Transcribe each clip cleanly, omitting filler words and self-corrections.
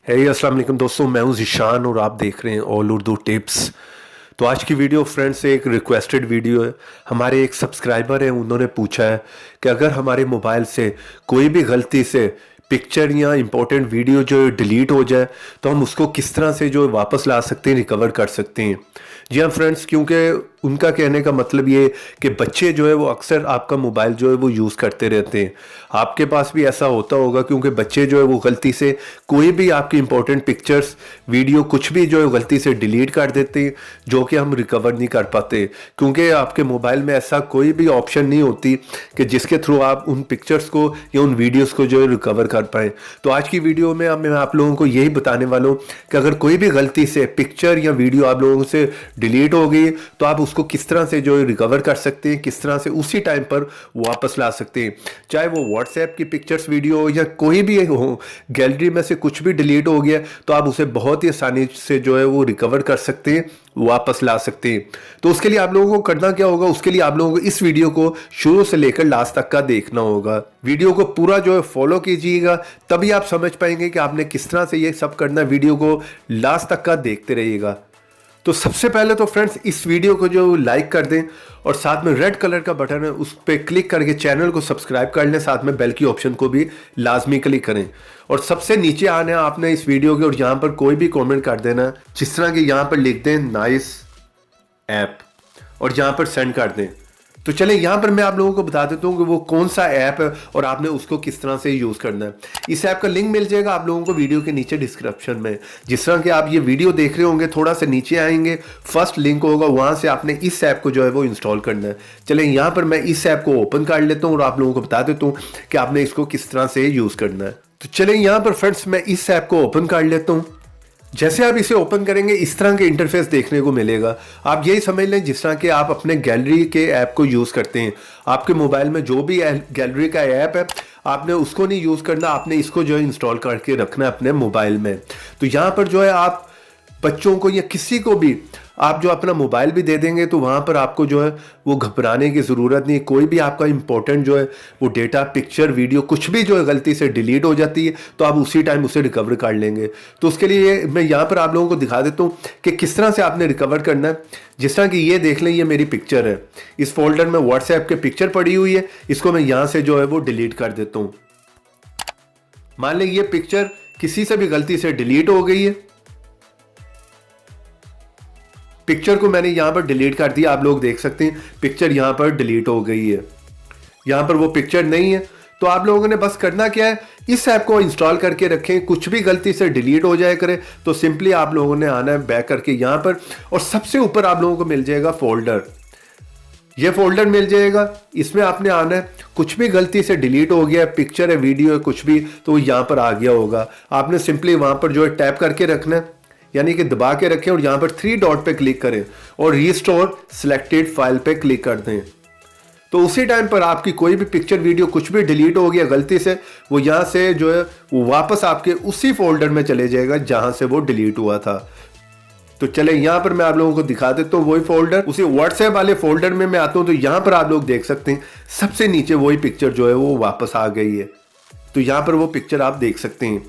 अस्सलाम वालेकुम दोस्तों, मैं हूं ज़ीशान और आप देख रहे हैं ऑल उर्दू टिप्स। तो आज की वीडियो फ्रेंड्स एक रिक्वेस्टेड वीडियो है। हमारे एक सब्सक्राइबर हैं, उन्होंने पूछा है कि अगर हमारे मोबाइल से कोई भी गलती से पिक्चर या इम्पोर्टेंट वीडियो जो डिलीट हो जाए तो हम उसको किस तरह से जो वापस ला सकते हैं, रिकवर कर सकते हैं। जी हाँ फ्रेंड्स, क्योंकि उनका कहने का मतलब ये कि बच्चे जो है वो अक्सर आपका मोबाइल जो है वो यूज़ करते रहते हैं। आपके पास भी ऐसा होता होगा, क्योंकि बच्चे जो है वो गलती से कोई भी आपकी इंपॉर्टेंट पिक्चर्स वीडियो कुछ भी जो है गलती से डिलीट कर देते हैं, जो कि हम रिकवर नहीं कर पाते, क्योंकि आपके मोबाइल में ऐसा कोई भी ऑप्शन नहीं होती कि जिसके थ्रू आप उन पिक्चर्स को या उन वीडियोज़ को जो है रिकवर कर पाएँ। तो आज की वीडियो में मैं आप लोगों को यही बताने वाला हूँ कि अगर कोई भी गलती से पिक्चर या वीडियो आप लोगों से डिलीट हो गई तो आप उसको किस तरह से जो है रिकवर कर सकते हैं, किस तरह से उसी टाइम पर वापस ला सकते हैं। चाहे वो व्हाट्सएप की पिक्चर्स वीडियो या कोई भी हो, गैलरी में से कुछ भी डिलीट हो गया तो आप उसे बहुत ही आसानी से जो है वो रिकवर कर सकते हैं, वापस ला सकते हैं। तो उसके लिए आप लोगों को करना क्या होगा, उसके लिए आप लोगों को इस वीडियो को शुरू से लेकर लास्ट तक का देखना होगा। वीडियो को पूरा जो है फॉलो कीजिएगा, तभी आप समझ पाएंगे कि आपने किस तरह से ये सब करना है। वीडियो को लास्ट तक का देखते रहिएगा। तो सबसे पहले तो फ्रेंड्स इस वीडियो को जो लाइक कर दें और साथ में रेड कलर का बटन है उस पर क्लिक करके चैनल को सब्सक्राइब कर लें, साथ में बेल की ऑप्शन को भी लाजमी क्लिक करें। और सबसे नीचे आना है आपने इस वीडियो के और यहाँ पर कोई भी कमेंट कर देना है, जिस तरह कि यहाँ पर लिख दें नाइस ऐप और यहाँ पर सेंड कर दें। तो चलें यहाँ पर मैं आप लोगों को बता देता हूँ कि वो कौन सा ऐप है और आपने उसको किस तरह से यूज़ करना है। इस ऐप का लिंक मिल जाएगा आप लोगों को वीडियो के नीचे डिस्क्रिप्शन में। जिस तरह कि आप ये वीडियो देख रहे होंगे, थोड़ा सा नीचे आएंगे, फर्स्ट लिंक होगा, वहाँ से आपने इस ऐप को जो है वो इंस्टॉल करना है। चलें यहाँ पर मैं इस ऐप को ओपन कर लेता हूँ और आप लोगों को बता देता हूँ कि आपने इसको किस तरह से यूज़ करना है। तो चलें यहाँ पर फ्रेंड्स मैं इस ऐप को ओपन कर लेता हूँ। जैसे आप इसे ओपन करेंगे इस तरह के इंटरफेस देखने को मिलेगा। आप यही समझ लें जिस तरह के आप अपने गैलरी के ऐप को यूज़ करते हैं। आपके मोबाइल में जो भी गैलरी का ऐप है आपने उसको नहीं यूज़ करना, आपने इसको जो है इंस्टॉल करके रखना है अपने मोबाइल में। तो यहाँ पर जो है आप बच्चों को या किसी को भी आप जो अपना मोबाइल भी दे देंगे तो वहाँ पर आपको जो है वो घबराने की ज़रूरत नहीं। कोई भी आपका इंपॉर्टेंट जो है वो डेटा, पिक्चर, वीडियो कुछ भी जो है गलती से डिलीट हो जाती है तो आप उसी टाइम उसे रिकवर कर लेंगे। तो उसके लिए मैं यहाँ पर आप लोगों को दिखा देता हूँ कि किस तरह से आपने रिकवर करना है। जिस तरह कि ये देख लें, ये मेरी पिक्चर है, इस फोल्डर में व्हाट्सएप के पिक्चर पड़ी हुई है, इसको मैं यहाँ से जो है वो डिलीट कर देता हूँ। मान लें ये पिक्चर किसी से भी गलती से डिलीट हो गई है, पिक्चर को मैंने यहां पर डिलीट कर दिया। आप लोग देख सकते हैं पिक्चर यहां पर डिलीट हो गई है, यहां पर वो पिक्चर नहीं है। तो आप लोगों ने बस करना क्या है, इस ऐप को इंस्टॉल करके रखें। कुछ भी गलती से डिलीट हो जाए करे तो सिंपली आप लोगों ने आना है बैक करके यहां पर, और सबसे ऊपर आप लोगों को मिल जाएगा फोल्डर। ये फोल्डर मिल जाएगा, इसमें आपने आना है। कुछ भी गलती से डिलीट हो गया, पिक्चर है, वीडियो है, कुछ भी, तो यहां पर आ गया होगा। आपने सिंपली वहां पर जो है टैप करके रखना है, यानी कि दबा के रखें और यहाँ पर 3 डॉट पे क्लिक करें और रीस्टोर सिलेक्टेड फाइल पे क्लिक कर दें। तो उसी टाइम पर आपकी कोई भी पिक्चर, वीडियो कुछ भी डिलीट हो गया गलती से, वो यहाँ से जो है वो वापस आपके उसी फोल्डर में चले जाएगा जहाँ से वो डिलीट हुआ था। तो चले यहाँ पर मैं आप लोगों को दिखा देता हूँ वही फोल्डर, उसी व्हाट्सएप वाले फोल्डर में मैं आता हूँ। तो यहाँ पर आप लोग देख सकते हैं सबसे नीचे वही पिक्चर जो है वो वापस आ गई है। तो यहाँ पर वो पिक्चर आप देख सकते हैं।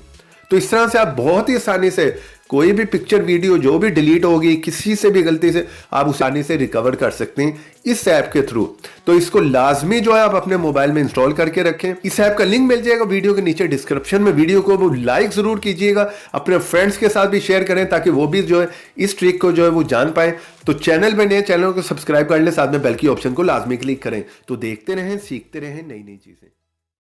तो इस तरह से आप बहुत ही आसानी से कोई भी पिक्चर, वीडियो जो भी डिलीट होगी किसी से भी गलती से, आप उसे आसानी से रिकवर कर सकते हैं इस ऐप के थ्रू। तो इसको लाजमी जो है आप अपने मोबाइल में इंस्टॉल करके रखें। इस ऐप का लिंक मिल जाएगा वीडियो के नीचे डिस्क्रिप्शन में। वीडियो को वो लाइक जरूर कीजिएगा, अपने फ्रेंड्स के साथ भी शेयर करें ताकि वो भी जो है इस ट्रिक को जो है वो जान पाए। तो चैनल पर नए, चैनल को सब्सक्राइब कर लें, साथ में बेल की ऑप्शन को लाजमी क्लिक करें। तो देखते रहें, सीखते रहें नई नई चीजें।